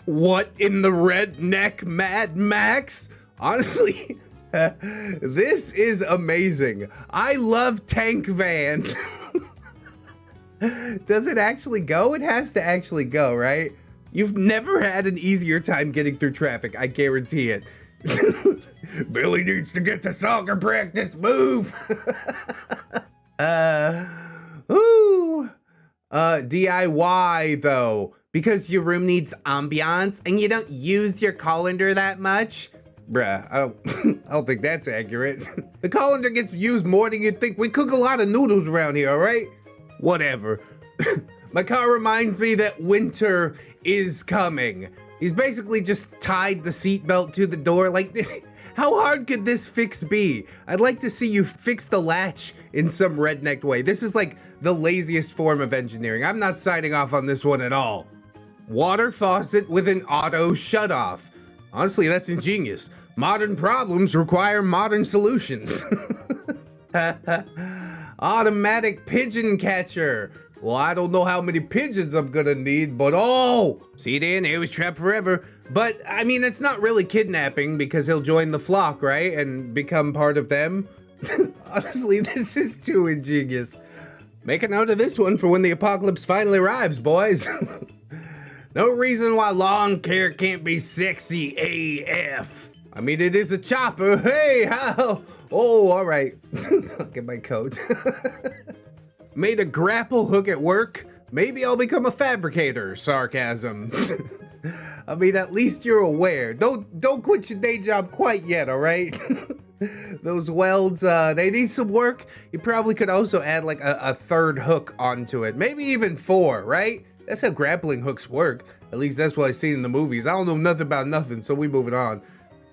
What in the redneck Mad Max? Honestly, this is amazing. I love Tank Van. Does it actually go? It has to actually go, right? You've never had an easier time getting through traffic, I guarantee it. Billy needs to get to soccer practice, move! DIY though, because your room needs ambiance and you don't use your colander that much. Bruh, I don't think that's accurate. The colander gets used more than you'd think. We cook a lot of noodles around here, all right? Whatever. My car reminds me that winter is coming. He's basically just tied the seatbelt to the door. Like, how hard could this fix be? I'd like to see you fix the latch in some redneck way. This is like the laziest form of engineering. I'm not signing off on this one at all. Water faucet with an auto shutoff. Honestly, that's ingenious. Modern problems require modern solutions. Automatic pigeon catcher. Well, I don't know how many pigeons I'm gonna need, but oh! See Dan, he was trapped forever. But, I mean, it's not really kidnapping because he'll join the flock, right? And become part of them. Honestly, this is too ingenious. Make a note of this one for when the apocalypse finally arrives, boys. No reason why lawn care can't be sexy AF. I mean, it is a chopper. Hey, how? Oh, all right. I'll get my coat. Made a grapple hook at work. Maybe I'll become a fabricator. Sarcasm. I mean, at least you're aware. Don't quit your day job quite yet, all right? Those welds, they need some work. You probably could also add like a third hook onto it. Maybe even 4, right? That's how grappling hooks work. At least that's what I've seen in the movies. I don't know nothing about nothing, so we moving on.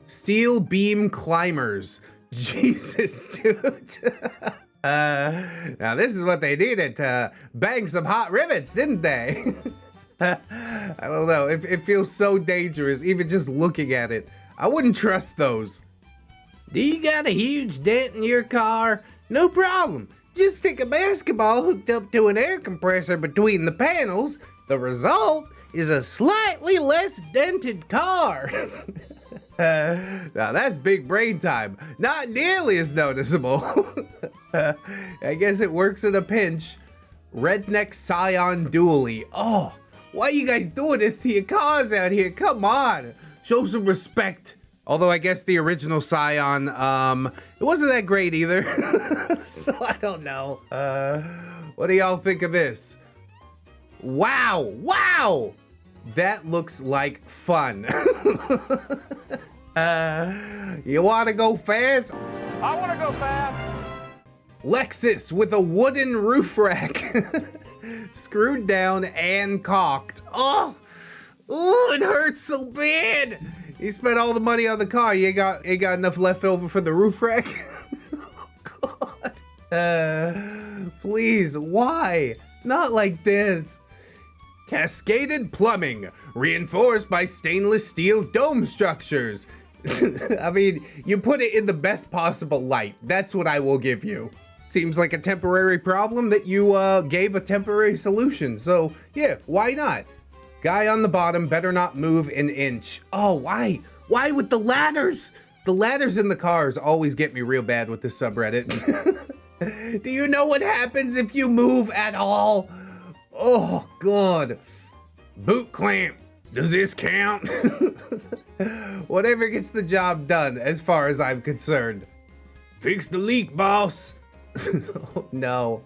Steel beam climbers. Jesus, dude. Now this is what they needed to bang some hot rivets, didn't they? I don't know, it feels so dangerous, even just looking at it. I wouldn't trust those. Do you got a huge dent in your car? No problem. Just stick a basketball hooked up to an air compressor between the panels. The result is a slightly less dented car. Now that's big brain time. Not nearly as noticeable. I guess it works in a pinch. Redneck Scion Dually. Oh, why are you guys doing this to your cars out here? Come on, show some respect. Although I guess the original Scion, it wasn't that great either. So I don't know. What do y'all think of this? Wow, wow! That looks like fun. You wanna go fast? I wanna go fast. Lexus with a wooden roof rack. Screwed down and caulked. Oh, it hurts so bad. You spent all the money on the car. You ain't got enough left over for the roof rack? Oh, God. Please, why? Not like this. Cascaded plumbing, reinforced by stainless steel dome structures. I mean, you put it in the best possible light. That's what I will give you. Seems like a temporary problem that you gave a temporary solution. So yeah, why not? Guy on the bottom better not move an inch. Oh, why? Why with the ladders? The ladders in the cars always get me real bad with this subreddit. Do you know what happens if you move at all? Oh, God. Boot clamp. Does this count? Whatever gets the job done, as far as I'm concerned. Fix the leak, boss. Oh, no.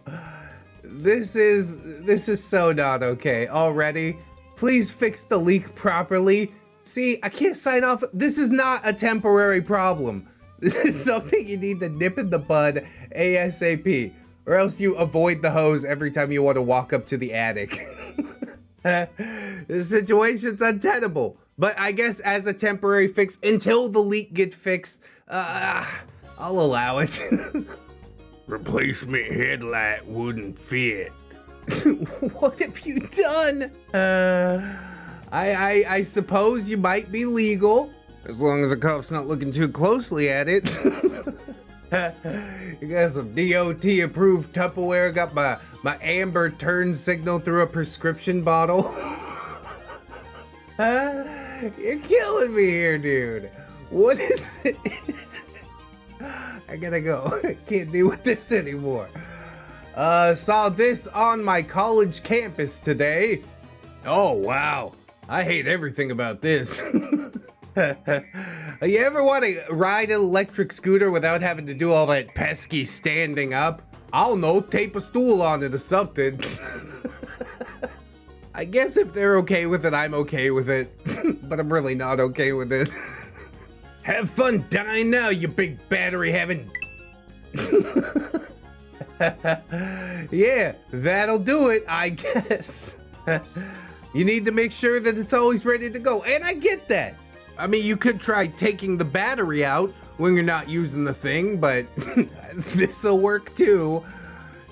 This is so not okay. Already? Please fix the leak properly. See, I can't sign off. This is not a temporary problem. This is something you need to nip in the bud ASAP. Or else you avoid the hose every time you want to walk up to the attic. The situation's untenable. But I guess as a temporary fix, until the leak gets fixed, I'll allow it. Replacement headlight wouldn't fit. What have you done? I suppose you might be legal, as long as the cop's not looking too closely at it. You got some DOT approved Tupperware, got my amber turn signal through a prescription bottle. You're killing me here, dude. What is it? I gotta go. I can't deal with this anymore. Saw this on my college campus today. Oh, wow. I hate everything about this. You ever want to ride an electric scooter without having to do all that pesky standing up? I don't know, tape a stool on it or something. I guess if they're okay with it, I'm okay with it. But I'm really not okay with it. Have fun dying now, you big battery having. Yeah, that'll do it, I guess. You need to make sure that it's always ready to go. And I get that. I mean, you could try taking the battery out when you're not using the thing, but this'll work too.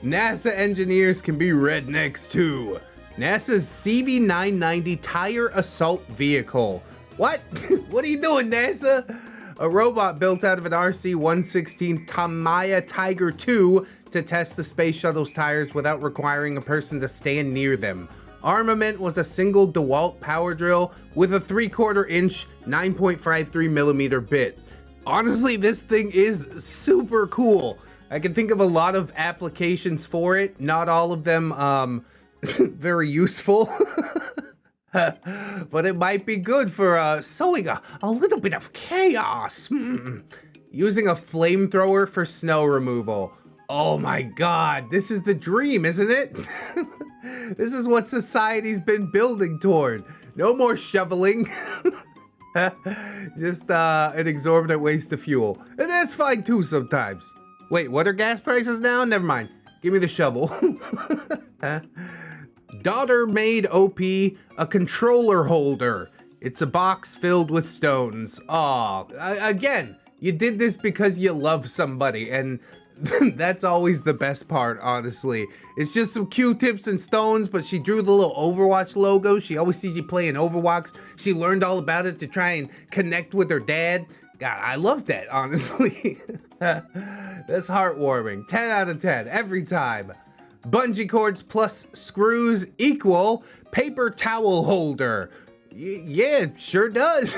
NASA engineers can be rednecks too. NASA's CV-990 tire assault vehicle. What? What are you doing, NASA? A robot built out of an RC-116 Tamiya Tiger II to test the space shuttle's tires without requiring a person to stand near them. Armament was a single DeWalt power drill with a 3/4 inch 9.53 millimeter bit. Honestly, this thing is super cool. I can think of a lot of applications for it, not all of them very useful. But it might be good for sowing a little bit of chaos. Using a flamethrower for snow removal. Oh my god, this is the dream, isn't it? This is what society's been building toward. No more shoveling. Just an exorbitant waste of fuel. And that's fine too sometimes. Wait, what are gas prices now? Never mind. Give me the shovel. Daughter made OP a controller holder. It's a box filled with stones. Aw, again, you did this because you love somebody, and that's always the best part, honestly. It's just some Q-tips and stones, but she drew the little Overwatch logo. She always sees you playing Overwatch. She learned all about it to try and connect with her dad. God, I love that, honestly. That's heartwarming. 10 out of 10, every time. Bungee cords plus screws equal paper towel holder. Yeah, it sure does.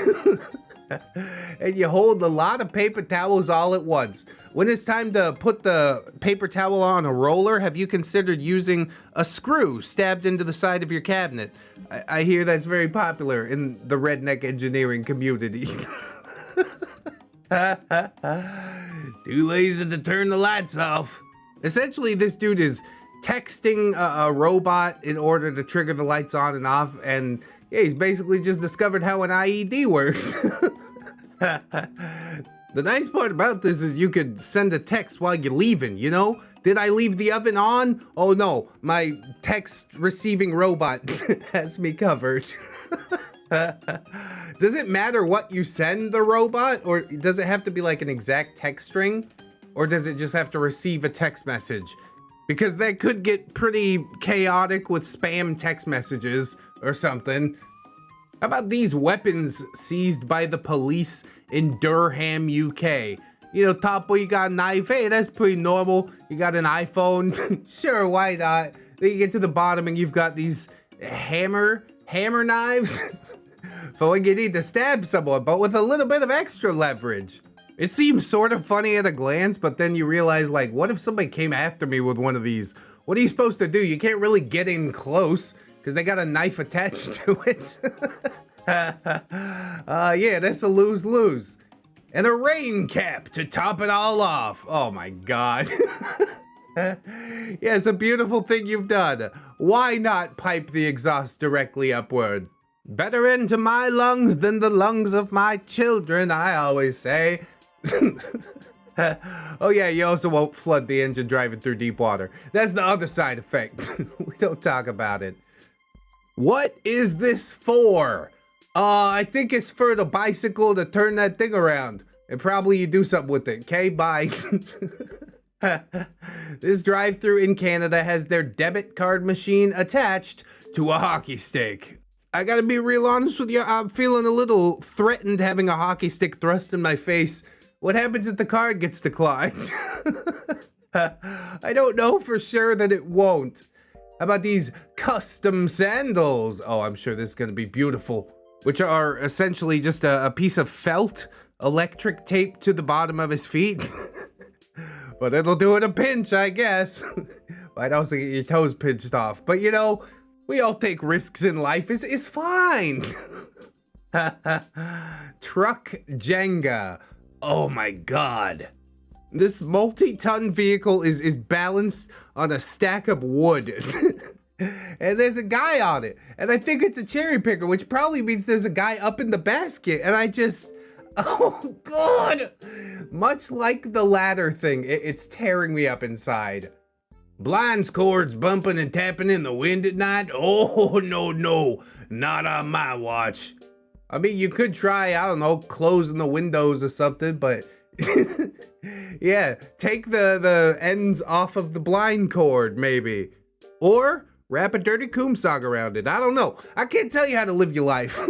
And you hold a lot of paper towels all at once. When it's time to put the paper towel on a roller, have you considered using a screw stabbed into the side of your cabinet? I hear that's very popular in the redneck engineering community. Too lazy to turn the lights off. Essentially, this dude is texting a robot in order to trigger the lights on and off, and yeah, he's basically just discovered how an IED works. The nice part about this is you could send a text while you're leaving, you know? Did I leave the oven on? Oh no, my text receiving robot has me covered. Does it matter what you send the robot, or does it have to be like an exact text string? Or does it just have to receive a text message? Because that could get pretty chaotic with spam text messages or something. How about these weapons seized by the police in Durham, UK? You know, top boy, you got a knife. Hey, that's pretty normal. You got an iPhone. Sure, why not? Then you get to the bottom and you've got these hammer knives for when you need to stab someone, but with a little bit of extra leverage. It seems sort of funny at a glance, but then you realize, like, what if somebody came after me with one of these? What are you supposed to do? You can't really get in close because they got a knife attached to it. Yeah, that's a lose-lose. And a rain cap to top it all off. Oh my god. Yeah, it's a beautiful thing you've done. Why not pipe the exhaust directly upward? Better into my lungs than the lungs of my children, I always say. Oh yeah, you also won't flood the engine driving through deep water. That's the other side effect. We don't talk about it. What is this for? I think it's for the bicycle to turn that thing around. And probably you do something with it. Okay, bye. This drive-thru in Canada has their debit card machine attached to a hockey stick. I gotta be real honest with you, I'm feeling a little threatened having a hockey stick thrust in my face What happens if the card gets declined? I don't know for sure that it won't. How about these custom sandals? Oh, I'm sure this is gonna be beautiful. Which are essentially just a piece of felt, electric tape to the bottom of his feet. But it'll do it a pinch, I guess. Might also get your toes pinched off. But you know, we all take risks in life. It's fine. Truck Jenga. Oh my God. This multi-ton vehicle is balanced on a stack of wood. And there's a guy on it. And I think it's a cherry picker, which probably means there's a guy up in the basket. And I just, oh God. Much like the ladder thing, it's tearing me up inside. Blinds cords bumping and tapping in the wind at night? Oh, no, not on my watch. I mean, you could try, I don't know, closing the windows or something, but yeah, take the ends off of the blind cord, maybe. Or wrap a dirty coom sock around it. I don't know. I can't tell you how to live your life.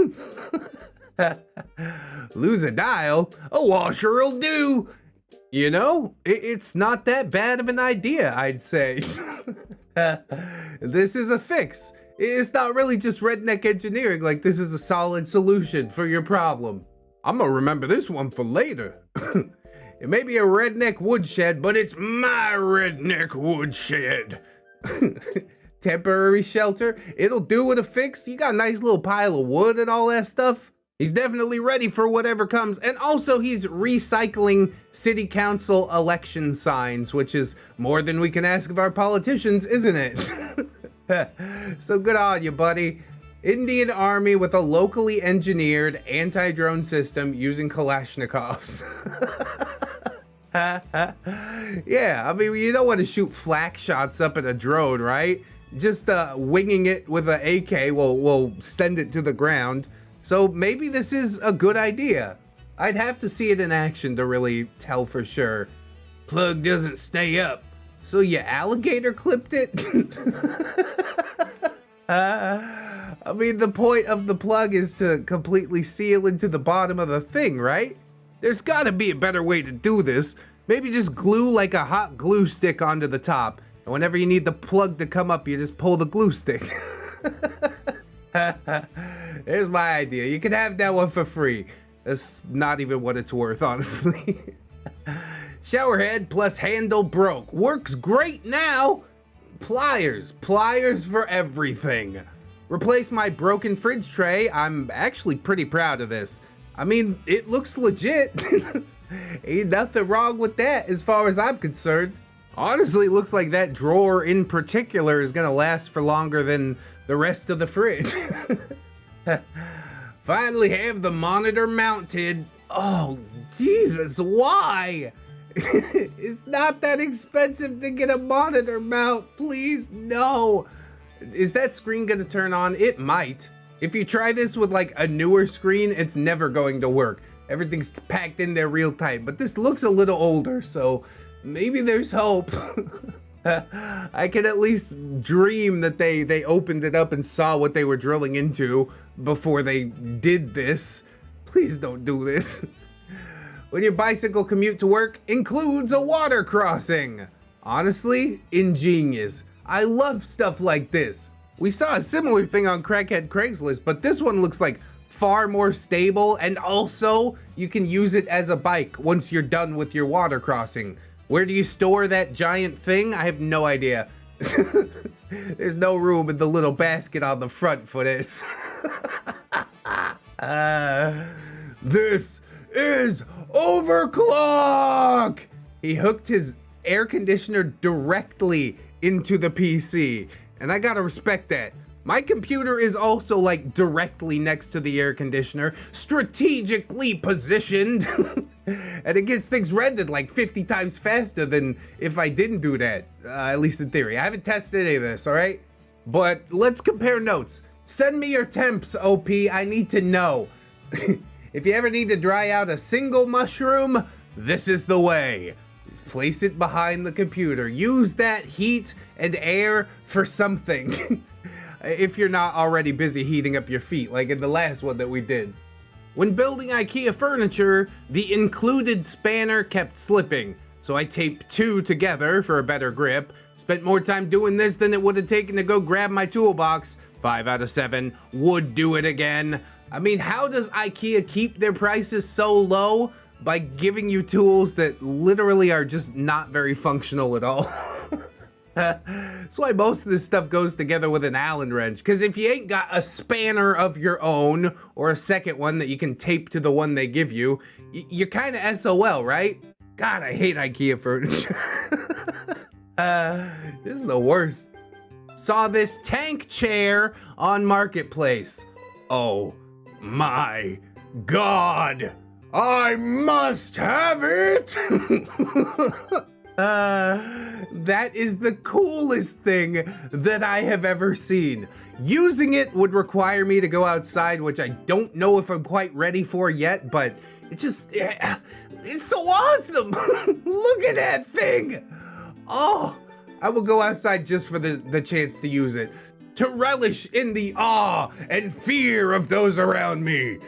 Lose a dial? A washer'll do. You know, it's not that bad of an idea, I'd say. This is a fix. It's not really just redneck engineering, like this is a solid solution for your problem. I'm gonna remember this one for later. It may be a redneck woodshed, but it's my redneck woodshed. Temporary shelter, it'll do with a fix. You got a nice little pile of wood and all that stuff. He's definitely ready for whatever comes. And also he's recycling city council election signs, which is more than we can ask of our politicians, isn't it? So good on you, buddy. Indian Army with a locally engineered anti-drone system using Kalashnikovs. Yeah, I mean, you don't want to shoot flak shots up at a drone, right? Just winging it with an AK will send it to the ground. So maybe this is a good idea. I'd have to see it in action to really tell for sure. Plug doesn't stay up. So you alligator clipped it? I mean, the point of the plug is to completely seal into the bottom of the thing, right? There's gotta be a better way to do this. Maybe just glue like a hot glue stick onto the top. And whenever you need the plug to come up, you just pull the glue stick. There's my idea. You can have that one for free. That's not even what it's worth, honestly. Shower head plus handle broke. Works great now. Pliers for everything. Replace my broken fridge tray. I'm actually pretty proud of this. I mean, it looks legit. Ain't nothing wrong with that as far as I'm concerned. Honestly, it looks like that drawer in particular is gonna last for longer than the rest of the fridge. Finally have the monitor mounted. Oh, Jesus, why? It's not that expensive to get a monitor mount, please, no. Is that screen gonna turn on? It might. If you try this with like a newer screen, it's never going to work. Everything's packed in there real tight, but this looks a little older, so maybe there's hope. I can at least dream that they opened it up and saw what they were drilling into before they did this. Please don't do this. When your bicycle commute to work includes a water crossing. Honestly, ingenious. I love stuff like this. We saw a similar thing on Crackhead Craigslist, but this one looks like far more stable, and also you can use it as a bike once you're done with your water crossing. Where do you store that giant thing? I have no idea. There's no room in the little basket on the front for this. This is overclock! He hooked his air conditioner directly into the PC, and I gotta respect that. My computer is also like directly next to the air conditioner, strategically positioned, and it gets things rendered like 50 times faster than if I didn't do that, at least in theory. I haven't tested any of this, all right? But let's compare notes. Send me your temps, OP, I need to know. If you ever need to dry out a single mushroom, this is the way. Place it behind the computer. Use that heat and air for something. If you're not already busy heating up your feet, like in the last one that we did. When building IKEA furniture, the included spanner kept slipping, so I taped 2 together for a better grip. Spent more time doing this than it would have taken to go grab my toolbox. 5 out of 7, would do it again. I mean, how does IKEA keep their prices so low? By giving you tools that literally are just not very functional at all. That's why most of this stuff goes together with an Allen wrench, because if you ain't got a spanner of your own, or a second one that you can tape to the one they give you, you're kind of SOL, right? God, I hate IKEA furniture. This is the worst. Saw this tank chair on Marketplace. Oh my God, I must have it. That is the coolest thing that I have ever seen. Using it would require me to go outside, which I don't know if I'm quite ready for yet, but it's so awesome. Look at that thing. Oh, I will go outside just for the chance to use it, to relish in the awe and fear of those around me.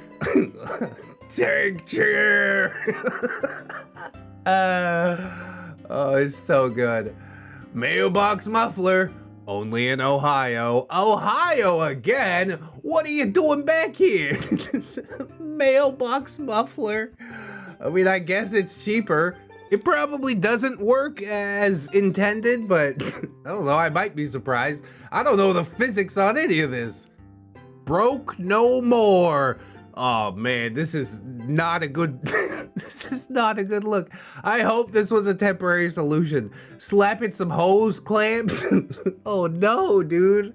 Tank chair. Oh, it's so good. Mailbox muffler, only in Ohio. Ohio again? What are you doing back here? Mailbox muffler. I mean, I guess it's cheaper. It probably doesn't work as intended, but I don't know, I might be surprised. I don't know the physics on any of this. Broke no more. Oh man, this is not a good, this is not a good look. I hope this was a temporary solution. Slapping some hose clamps. Oh no, dude.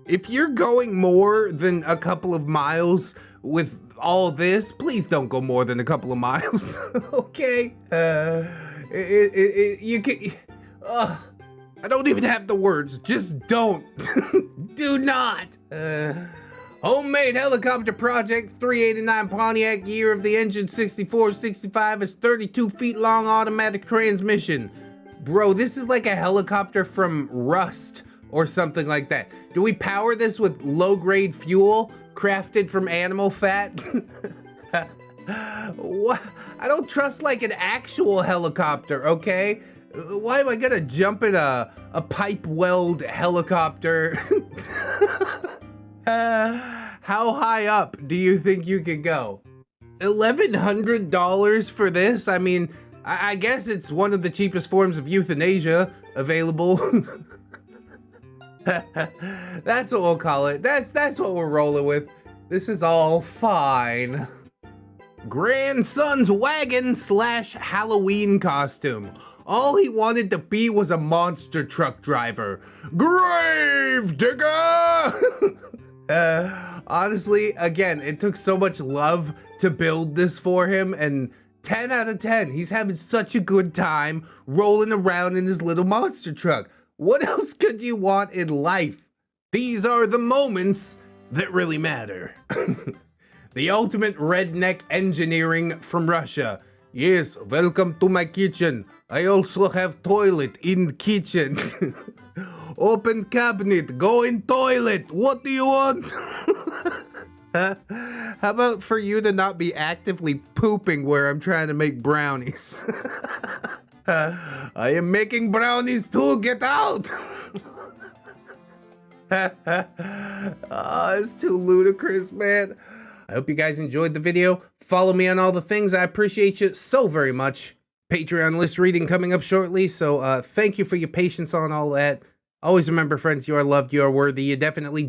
If you're going more than a couple of miles with all this, please don't go more than a couple of miles. Okay? You can, I don't even have the words. Just don't. Do not. Homemade helicopter project, 389 Pontiac, year of the engine 6465, is 32 feet long, automatic transmission. Bro, this is like a helicopter from Rust or something like that. Do we power this with low-grade fuel crafted from animal fat? What? I don't trust like an actual helicopter, okay? Why am I gonna jump in a pipe weld helicopter? How high up do you think you could go? $1,100 for this? I mean, I guess it's one of the cheapest forms of euthanasia available. That's what we'll call it. That's what we're rolling with. This is all fine. Grandson's wagon / Halloween costume. All he wanted to be was a monster truck driver. Grave digger! Honestly, again, it took so much love to build this for him, and 10 out of 10. He's having such a good time rolling around in his little monster truck. What else could you want in life? These are the moments that really matter. The ultimate redneck engineering from Russia. Yes, welcome to my kitchen. I also have toilet in kitchen. Open cabinet, go in toilet. What do you want? How about for you to not be actively pooping where I'm trying to make brownies? I am making brownies too, get out! Oh, it's too ludicrous, man. I hope you guys enjoyed the video. Follow me on all the things. I appreciate you so very much. Patreon list reading coming up shortly, so thank you for your patience on all that. Always remember, friends, you are loved, you are worthy, you definitely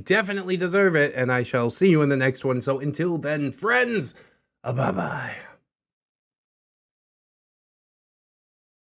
deserve it, and I shall see you in the next one. So until then, friends, bye-bye.